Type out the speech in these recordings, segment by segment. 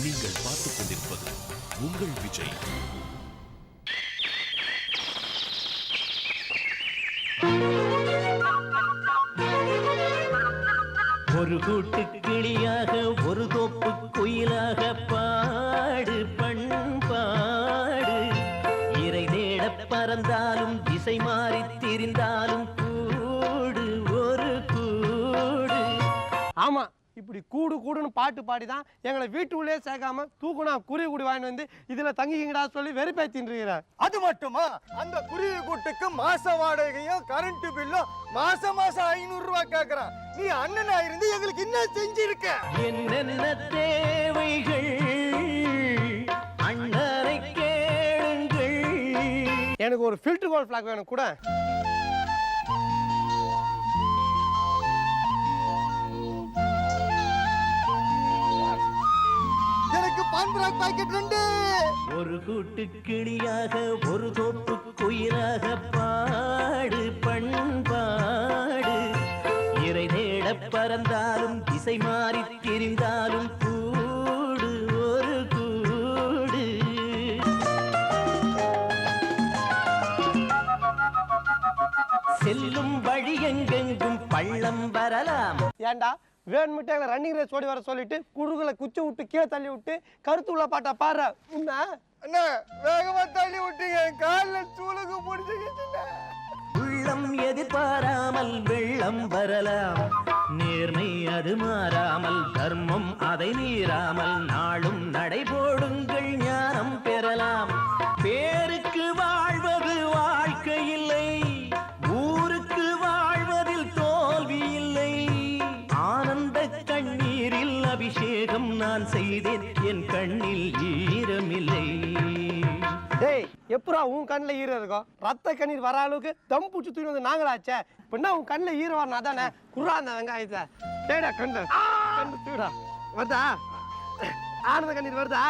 நீங்கள் பார்த்துக் கொண்டிருப்பது உங்கள் விஜய். ஒரு கூட்டு கிளியாக ஒரு தோப்பு குயிலாக பாடு பண்பாடு. இறை தேட பறந்தாலும் திசை மாறி திரிந்தாலும் கூடு ஒரு கூடு. ஆமா, இப்படி கூடு கூடுன்னு பாட்டு பாடி தான் எங்களை வீட்டுக்குள்ளே சேர்க்காம தூக்குனா குருவி கூடி வாங்கிட்டு வந்து இதுல தங்கிங்கடா சொல்லி வெறுப்பேத்தின்னு இருக்கிறேன். அது மட்டுமா, அந்த குருவி கூட்டுக்கு மாச வாடகையும் கரண்ட் பில்லும் மாசம் 500 ரூபாய் கேக்குறான். நீ அண்ணனா இருந்து எங்களுக்கு என்ன செஞ்சிருக்க? என்னென்ன தேவைகள் அண்ணரை கேளுங்கள். எனக்கு ஒரு ஃபில்டர் கோல் ஃபிளாக் வேணும் கூட. எனக்கு பான்பராக் பாக்கெட் 2. ஒரு கூட்டு கிளியாக ஒரு தோப்பு குயிலாக பாடு பண்பாடு. இறை தேட பறந்தாலும் திசை மாறி திரிந்தாலும் கூடு ஒரு கூடு. செல்லும் வழி எங்கெங்கும் பள்ளம் வரலாம். ஏண்டா வேணுமிட்டு எங்களை ரன்னிங் ரேஸ் ஓடி வர சொல்லிட்டு குடுகுல குச்சி விட்டு கீழே தள்ளி விட்டு கருத்து உள்ள பாட்டா பாரு. உன்ன அண்ணா வேகமா தள்ளி விட்டீங்க, காலில் சூளுக்கு பிடிச்சிக்கிச்சுண்ணா. உள்ளம் எதிர்பாராமல் வெள்ளம் வரலாம். நேர்மை அது மாறாமல் தர்மம் அதை மீறாமல் நாளும் நடைபோடுங்கள் ஞானம் பெறலாம். பேருக்கு வாழ்வது வாழ்க்கை இல்லை, ஊருக்கு வாழ்வதில் தோல்வி இல்லை. ஆனந்த கண்ணீரில் அபிஷேகம் நான் செய்தேன், என் கண்ணில் ஈரமில்லை. டேய், எப்பரா உன் கண்ணில் ஈரம் இருக்கும்? ரத்த கண்ணீர் வர அளவுக்கு தம் பூச்சி தூக்கி வந்து நாங்களாச்சே. இப்ப உன் கண்ணில் ஈரம் வரணும் அதானே? குர்ரா அந்த வெங்காயத்தை டேடா கண்ணு கண்ணு தூடா வருதா? ஆனந்த கண்ணீர் வருதா?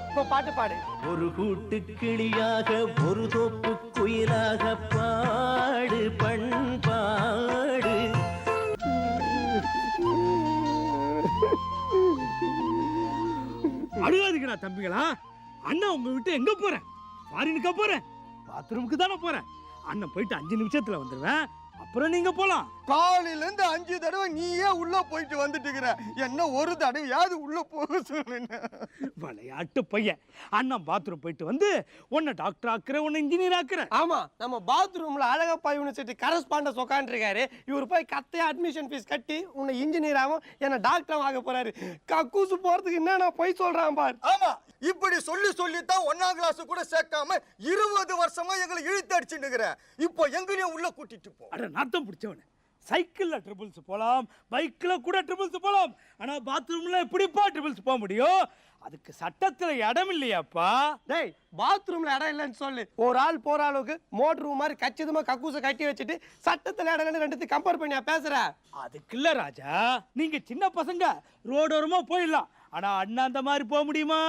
இப்போ பாட்டு பாடு. ஒரு கூட்டு கிளியாக ஒரு தோப்பு குயிலாக பாடு பண்பாடு. அழுகாதீங்கடா தம்பிகளா. அண்ணா உங்க விட்டு எங்க போறேன்? ஃபாரினுக்கா போறேன்? பாத்ரூமுக்கு தானே போறேன். அண்ணன் போயிட்டு 5 நிமிஷத்துல வந்துடுவேன். அப்புறம் நீங்க போலாம். காலையில இருந்து 5 தடவை நீயே உள்ள போயிட்டு வந்துட்டு என்ன ஒரு தடவையாவது உள்ள போக சொல்லுங்க. விளையாட்டு பையன். அண்ணன் பாத்ரூம் போயிட்டு வந்து உன்னை டாக்டர் ஆக்குற, உன்னை இன்ஜினியர் ஆக்குறேன். ஆமா, நம்ம பாத்ரூம்ல அழகப்பா யூனிவர்சிட்டி கரஸ்பாண்டன்ஸ் உட்காந்துருக்காரு. இவர் போய் கத்தையா அட்மிஷன் ஃபீஸ் கட்டி உன்னை இன்ஜினியராகவும் என்ன டாக்டரும் ஆக போறாரு. கக்கூசு போறதுக்கு என்ன நான் போய் சொல்றேன் பாரு. ஆமா, இப்படி சொல்லி சொல்லித்தான் 1ஆம் கிளாஸ் கூட சேர்க்காம 20 வருஷமா எங்களை இழுத்து அடிச்சுட்டு. இப்போ எங்களையும் உள்ள கூட்டிட்டு போ. அட நாத்தம் பிடிச்சவனே. சைக்கிள்ல ட்ரிபிள்ஸ் போலாம், பைக்ல கூட ட்ரிபிள்ஸ் போலாம். ஆனா பாத்ரூம்ல எப்படிப்பா ட்ரிபிள்ஸ் போக முடியும்? அதுக்கு சட்டத்துல இடம் இல்லையாப்பா. டேய், பாத்ரூம்ல இடம் இல்லைன்னு சொல்லு. ஒரு ஆள் போற அளவுக்கு மோட்டர் மாதிரி கச்சிதமா கக்கூசை கட்டி வச்சுட்டு சட்டத்துல இடம் இல்லைன்னு ரெண்டுத்தையும் கம்பேர் பண்ணியா பேசுற? அதுக்கு இல்ல ராஜா, நீங்க சின்ன பசங்க ரோடோரமா போயிடலாம். ஆனா அண்ணா அந்த மாதிரி போக முடியுமா?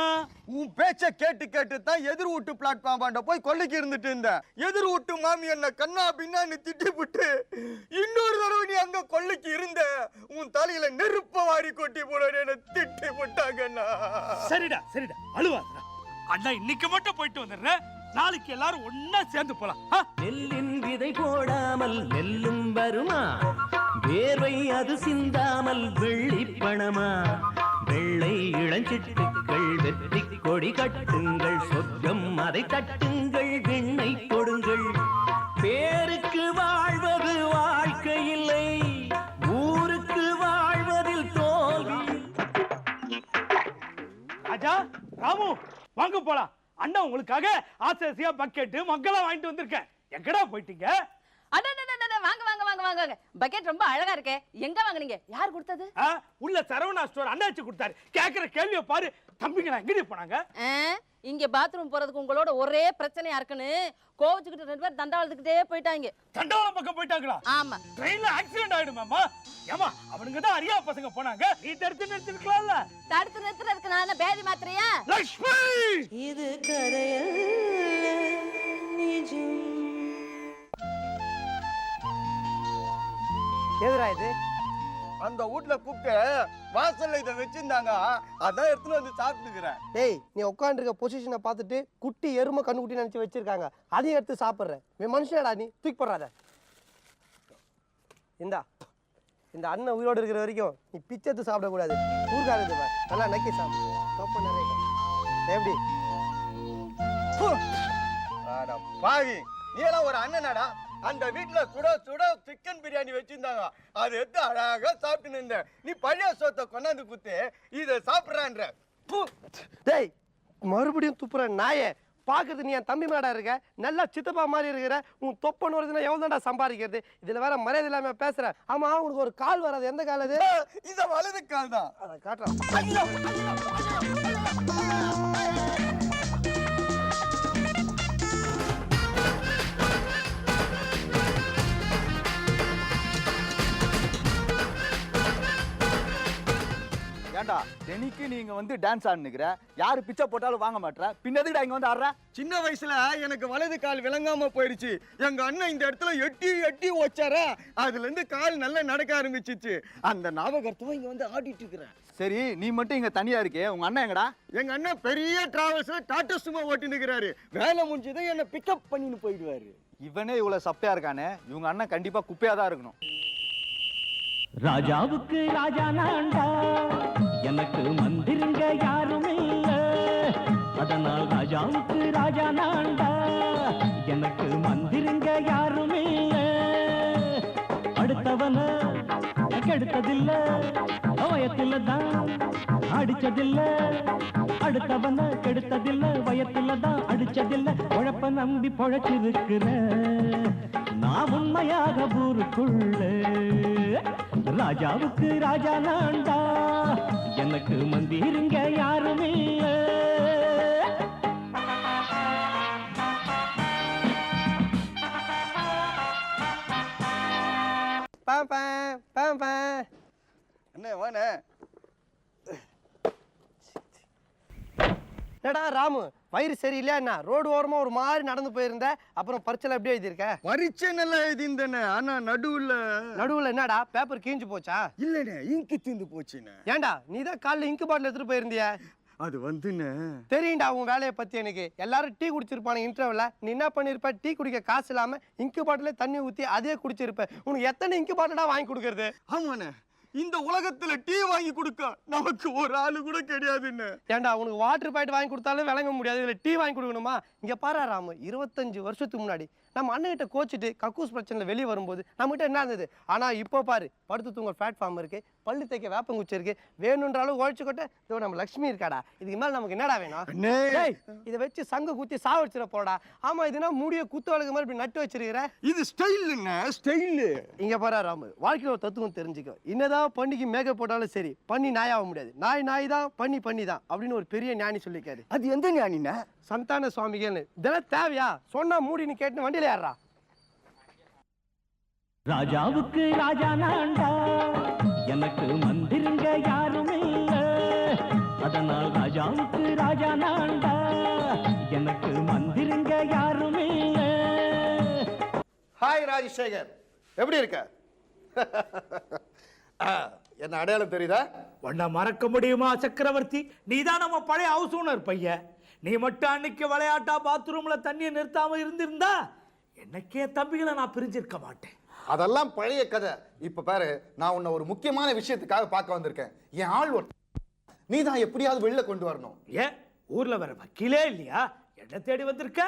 உன் பேச்ச கேட்டு கேட்டு தான் எதிர் வீட்டு பிளாட்ஃபார்ம் போய் கொள்ளைக்கு இருந்துட்டு இருந்தேன். எதிர் வீட்டு மாமி என்ன கண்ணா பின்னான்னு திட்டிவிட்டு இன்னொரு தடவை நீ அங்க கொள்ளைக்கு இருந்த உன் தலையில நெருப்ப வாரி கொட்டி போட திட்டி போட்டாங்கண்ணா. சரிடா சரிடா, அழுவாதா. அண்ணா இன்னைக்கு மட்டும் போயிட்டு வந்துடுறேன். நாளைக்கு எல்லாரும் ஒன்னா சேர்ந்து போலாம். நெல்லின் விதை போடாமல் நெல்லும் வருமா? வேர்வை அது சிந்தாமல் வெள்ளி பணமா? வெள்ளை இளஞ்சிட்டுக்கள் வெற்றி கொடி கட்டுங்கள், சொர்க்கம் அதை தட்டுங்கள், விண்ணை கொடுங்கள். பேருக்கு வாழ்வது வாழ்க்கை இல்லை, ஊருக்கு வாழ்வதில் தோல்வி. ராஜா, ராமு, வாங்க போலாம். அண்ணா உங்களுக்காக ஆசையா பக்கெட்டு மக்களா வாங்கிட்டு வந்திருக்கேன். எங்கடா போயிட்டீங்க? வாங்க வாங்க வாங்க வாங்க. பக்கெட் ரொம்ப அழகா இருக்கே. எங்க வாங்குனீங்க? யார் கொடுத்தது? உள்ள சரவணா ஸ்டோர் அண்ணாச்சி கொடுத்தாரு. கேக்குற கேள்வியை பாரு. தம்பிங்களா எங்கடி போனாங்க? இங்க பாத்ரூம் போறதுக்கு உங்களோட ஒரே பிரச்சனையா இருக்குன்னு கோவச்சுக்கிட்டு 2 பேர் தண்டவாளத்துக்கிட்டே போயிட்டாங்க. தண்டவாளம் பக்கம் போயிட்டாங்களா? ஆமா. ட்ரெயின்ல ஆக்சிடென்ட் ஆயிடுமாமா? ஏமா, அவனுங்க தான் அறியா பசங்க போனாங்க. நீ தடுத்து நிறுத்திருக்கலாம்ல. தடுத்து நிறுத்துறதுக்கு நான் என்ன பேதி மாத்திரையா? லட்சுமி, இது கதையல்ல நிஜம். எதுரா இது? அந்த வீட்டுல கூப்பிட்டு வாசல்ல இதை வச்சிருந்தாங்க, அதான் எடுத்துன்னு வந்து சாப்பிட்டுக்கிறேன். டேய் நீ உட்காந்துருக்க பொசிஷனை பார்த்துட்டு குட்டி எருமை கண்ணுக்குட்டி நினைச்சு வச்சிருக்காங்க, அதையும் எடுத்து சாப்பிட்றேன். நீ மனுஷனடா, நீ தூக்கி போடுறாத. இந்தா, இந்த அண்ணன் உயிரோடு இருக்கிற வரைக்கும் நீ பிச்சை எடுத்து சாப்பிடக்கூடாது. ஊருக்காரது நல்லா நக்கி சாப்பிடு. தப்பு நிறைய எப்படி அட பாவி, நீ எல்லாம் ஒரு அண்ணனாடா? அந்த வீட்டுல சுட சுட சிக்கன் பிரியாணி வச்சிருந்தாங்க, அதை எடுத்து அழகா சாப்பிட்டு நின்ற. நீ பழைய சோத்தை கொண்டாந்து குத்து இதை சாப்பிட்றான்ற. டேய் மறுபடியும் துப்புற நாயே, பார்க்கறது நீ என் தம்பி மேடா இருக்க, நல்லா சித்தப்பா மாதிரி இருக்கிற. உன் தொப்பன்னு வருதுன்னா எவ்வளோ தான்டா சம்பாதிக்கிறது? இதுல வேற மரியாதை இல்லாம பேசுற. ஆமா உனக்கு ஒரு கால் வராது, எந்த கால் அது? இத வலது கால் தான். அதை காட்டுறான். ஏண்டா தெனிக்கு நீங்க வந்து டான்ஸ் ஆடுனுக்குற, யாரு பிச்சை போட்டாலும் வாங்க மாட்டேற, பின்னதுக்கு இங்க வந்து ஆடுற? சின்ன வயசுல எனக்கு வலது கால் விளங்காம போயிடுச்சு. எங்க அண்ணன் இந்த இடத்துல எட்டி எட்டி வச்சாரா, அதுல இருந்து கால் நல்லா நடக்க ஆரம்பிச்சிச்சு. அந்த ஞாபகத்துவம் இங்க வந்து ஆடிட்டு இருக்கிறேன். சரி நீ மட்டும் இங்க தனியா இருக்கே, உங்க அண்ணன் எங்கடா? எங்க அண்ணன் பெரிய டிராவல்ஸ்ல டாட்டா சுமோ ஓட்டி நிக்கிறாரு. வேலை முடிஞ்சதை என்ன பிக்கப் பண்ணின்னு போயிடுவாரு. இவனே இவ்வளவு சப்பையா இருக்கானே, இவங்க அண்ணன் கண்டிப்பா குப்பையா தான் இருக்கணும். ராஜாவுக்கு ராஜா நான்டா, எனக்கு மந்திருங்க யாரும் இல்ல, அதனால் ராஜாவுக்கு ராஜா நான்டா, எனக்கு மந்திருங்க யாரும் இல்ல. அடுத்தவன கெடுத்ததில்ல, வயத்துல தான் அடிச்சதில்ல, அடுத்தவன கெடுத்ததில்ல, வயத்துல தான் அடிச்சதில்ல. உழப்ப நம்பி பொழைச்சிருக்கிற நான் உண்மையாக ஊருக்குள்ள. ராஜாவுக்கு ராஜா நான்டா, எனக்கு மந்திருங்க யாரும் இல்ல. என்ன வானே? என்னடா ராமு, வயிறு சரியில்லையா என்ன? ரோடு ஓரமா ஒரு மாதிரி நடந்து போயிருந்த, அப்புறம் பரிச்சை எப்படி எழுதியிருக்க? பரீட்சை நல்லா எழுதிந்தேனே, ஆனா நடுவுல என்னடா பேப்பர் கீஞ்சு போச்சா? இல்லனே, இங்கு தீந்து போச்சுனே. ஏன்டா நீ தான் காலைல இங்கு பாட்டில் எடுத்துட்டு போயிருந்திய? அது வந்துனே தெரியும்டா உன் வேலையை பத்தி எனக்கு. எல்லாரும் டீ குடிச்சிருப்பானுங்க இன்டர்வல்ல, நீ என்ன பண்ணிருப்ப? டீ குடிக்க காசு இல்லாம இங்கு பாட்டில தண்ணி ஊத்தி அதே குடிச்சிருப்ப. உனக்கு எத்தனை இங்கு பாட்டிலா வாங்கி கொடுக்கறது? ஆமாண்ணே, இந்த உலகத்துல டீ வாங்கி கொடுக்க நமக்கு ஒரு ஆளு கூட கிடையாதுன்னு. ஏன்டா உனக்கு வாட்டர் பாக்கெட் வாங்கி கொடுத்தாலும் விளங்க முடியாது, இதுல டீ வாங்கி கொடுக்கணுமா? இங்க பாரு ராமு, 25 வருஷத்துக்கு முன்னாடி நம்ம அண்ணன்கிட்ட கோச்சிட்டு கக்கூஸ் பிரச்சனை வெளியே வரும்போது நம்மகிட்ட என்ன இருந்தது? ஆனா இப்போ பாரு, படுத்து தூங்க பிளாட்ஃபார்ம் இருக்கு, பள்ளி தைக்க வேப்பங்குச்சி இருக்கு, வேணுன்றாலும் உழைச்சுக்கொட்ட இதோ நம்ம லட்சுமி இருக்காடா. இதுக்கு மேல நமக்கு என்னடா வேணும்? இதை வச்சு சங்க குத்தி சாவடிச்சிட போடா. ஆமா, இதுனா மூடிய குத்து வழக்கு மாதிரி இப்படி நட்டு வச்சிருக்கிற. இது ஸ்டைல்னா ஸ்டைலு. இங்க பாரு ராமு, வாழ்க்கையில ஒரு தத்துவம் தெரிஞ்சுக்கோ. என்னதான் பண்ணிக்கு மேக்கப் போட்டாலும் சரி, பண்ணி நாயாக முடியாது. நாய் தான், பண்ணி தான் அப்படின்னு ஒரு பெரிய ஞானி சொல்லிக்காரு. அது எந்த ஞானினா? சந்தான சுவாமிகள்னு. இதெல்லாம் தேவையா? சொன்னா மூடின்னு கேட்டு வண்டியில ஏறா. ராஜாவுக்கு ராஜா நான்டா, எனக்கு மந்திருங்க யாரும் இல்ல, அதனால் ராஜாவுக்கு ராஜா நான்டா, எனக்கு மந்திருங்க யாரும் இல்ல. ஹாய் ராஜசேகர், எப்படி இருக்க? என்ன அடையாளம் தெரியுதா? உன்னை மறக்க முடியுமா சக்கரவர்த்தி? நீதான் நம்ம பழைய ஹவுஸ் ஓனர் பையன். நீ மட்டும் அன்னைக்கு விளையாட்டா பாத்ரூம்ல தண்ணியை நிறுத்தாம இருந்திருந்தா என்னைக்கே தம்பிகளை நான் பிரிஞ்சிருக்க மாட்டேன். அதெல்லாம் பழைய கதை. இப்ப பாரு, நான் உன்னை ஒரு முக்கியமான விஷயத்துக்காக பார்க்க வந்திருக்கேன். என் ஆள் ஒரு நீ தான் எப்படியாவது வெளில கொண்டு வரணும். ஏன் ஊர்ல வர வக்கீலே இல்லையா? என்ன தேடி வந்திருக்க?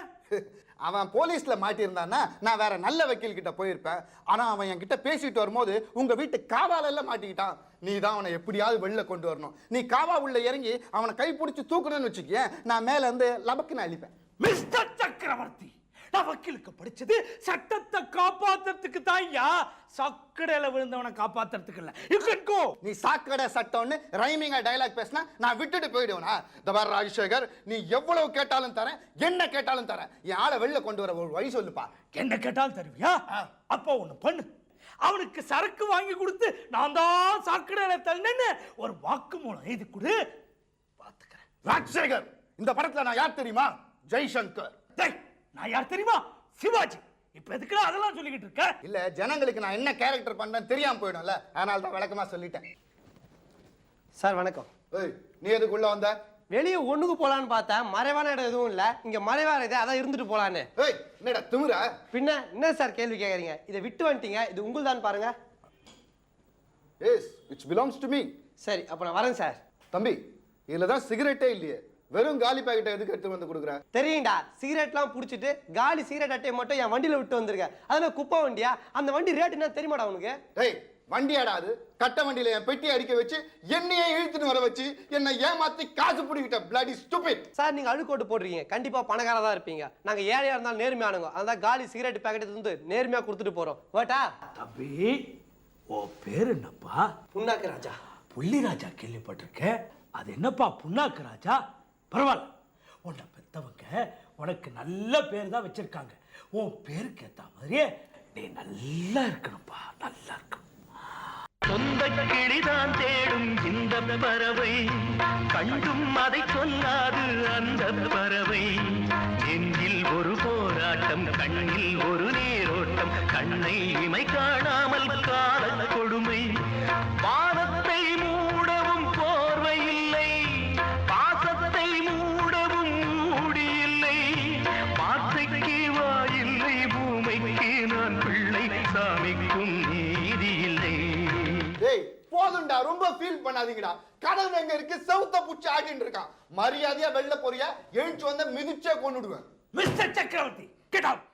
அவன் போலீஸ்ல மாட்டியிருந்தான்னா நான் வேற நல்ல வக்கீல் கிட்ட போயிருப்பேன். ஆனா அவன் என்கிட்ட பேசிட்டு வரும்போது உங்க வீட்டு காவால மாட்டிக்கிட்டான். நீ தான் அவனை எப்படியாவது வெளில கொண்டு வரணும். நீ காவா உள்ள இறங்கி அவனை கை பிடிச்சி தூக்கணும்னு வச்சுக்கேன், நான் மேல இருந்து லபக்குன்னு அழிப்பேன். மிஸ்டர் சக்கரவர்த்தி, நான் வக்கீலுக்கு படிச்சது சட்டத்தை காப்பாத்துறதுக்கு தான். சக்கடையில விழுந்தவனை காப்பாத்துறதுக்கு இல்ல. You can go. நீ சாக்கடை சட்டம்னு ரைமிங்கா டயலாக் பேசினா நான் விட்டுட்டு போயிடுவேனா? தபார் ராஜசேகர், நீ எவ்வளவு கேட்டாலும் தரேன், என்ன கேட்டாலும் தரேன். என் ஆளை வெளில கொண்டு வர ஒரு வழி சொல்லுப்பா. என்ன கேட்டாலும் தருவியா? அப்போ ஒண்ணு பண்ணு, அவனுக்கு சரக்கு வாங்கி கொடுத்து நான் தான் சாக்கடையில தள்ளேன்னு ஒரு வாக்குமூலம் எழுதி கொடு, பாத்துக்கிறேன். ராஜசேகர், இந்த படத்துல நான் யார் தெரியுமா? ஜெய்சங்கர். நான் யார் தெரியுமா? சிவாஜி. இப்ப எதுக்குடா அதெல்லாம் சொல்லிக்கிட்டு இருக்க? இல்ல ஜனங்களுக்கு நான் என்ன கேரக்டர் பண்றேன்னு தெரியாம போயிடும்ல, அதனால தான் விளக்கமா சொல்லிட்டேன். சார் வணக்கம். ஏய், நீ எதுக்குள்ள வந்த? வெளியே ஒண்ணுக்கு போலான்னு பார்த்தேன், மறைவான இடம் எதுவும் இல்ல, இங்க மறைவான இது, அதான் இருந்துட்டு போலான்னு. ஏய், என்னடா திமிரா? பின்ன என்ன சார் கேள்வி கேக்குறீங்க? இதை விட்டு வந்துட்டீங்க, இது உங்களுதான் பாருங்க. Yes, which belongs to me. சரி, அப்ப நான் வரேன் சார். தம்பி, இதுல தான் சிகரெட்டே இல்லையே, வெறும் காலி பாக்கெட்டை எதுக்கு எடுத்து வந்து கொடுக்குற? தெரியும்டா, சிகரெட்லாம் புடிச்சிட்டு காலி சிகரெட் அட்டையை மட்டும் என் வண்டியில விட்டு வந்திருக்கேன். அதனால குப்பை வண்டியா? அந்த வண்டி ரேட் என்ன தெரியுமாடா உனக்கு? டேய், வண்டியாடா அது? கட்ட வண்டியில என் பெட்டி அடிக்க வச்சு என்னையே இழுத்துட்டு வர வச்சு என்னை ஏமாத்தி காசு பிடிக்கிட்ட bloody stupid. சார் நீங்க அழுக்கோட்டு போடுறீங்க, கண்டிப்பா பணக்காரா தான் இருப்பீங்க. நாங்க ஏழையா இருந்தாலும் நேர்மையானுங்க, அதான் காலி சிகரெட் பாக்கெட் வந்து நேர்மையா கொடுத்துட்டு போறோம். வேட்டா தம்பி, ஓ பேர் என்னப்பா? புண்ணாக்கு ராஜா. புள்ளிராஜா கேள்விப்பட்டிருக்கேன். அது என்னப்பா புண்ணாக்கு ராஜா? பரவாயில்ல, உன்னை பெத்தவங்க உனக்கு நல்ல பேர் தான் வச்சிருக்காங்க. உன் பேருக்கு ஏத்த மாதிரியே நீ நல்லா இருக்கணும்ப்பா, நல்லா இருக்கணும். சொந்த கிளிதான் தேடும் இந்த பறவை, கண்டும் அதை சொல்லாது அந்த பறவை. நெஞ்சில் ஒரு போராட்டம், கண்ணில் ஒரு நீரோட்டம், கண்ணை இமை காணாமல் காதல் கொடுமை. வானத்தை மூடவும் போர்வை இல்லை, பாசத்தை மூடவும் மூடி இல்லை. வார்த்தைக்கு வாயில்லை, பூமைக்கு நான் பிள்ளை, சாமிக்கும் நீதி இல்லை. டேய், போதும்டா, ரொம்ப ஃபீல் பண்ணாதீங்கடா. கடவுள் எங்க இருக்கு? செவுத்த புடிச்சு ஆடிட்டு இருக்கான். மரியாதையா வெளில போறியா? எழுந்து வந்த மிதிச்சே கொன்னுடுவேன். மிஸ்டர் சக்கரவர்த்தி, கெட் அவுட்.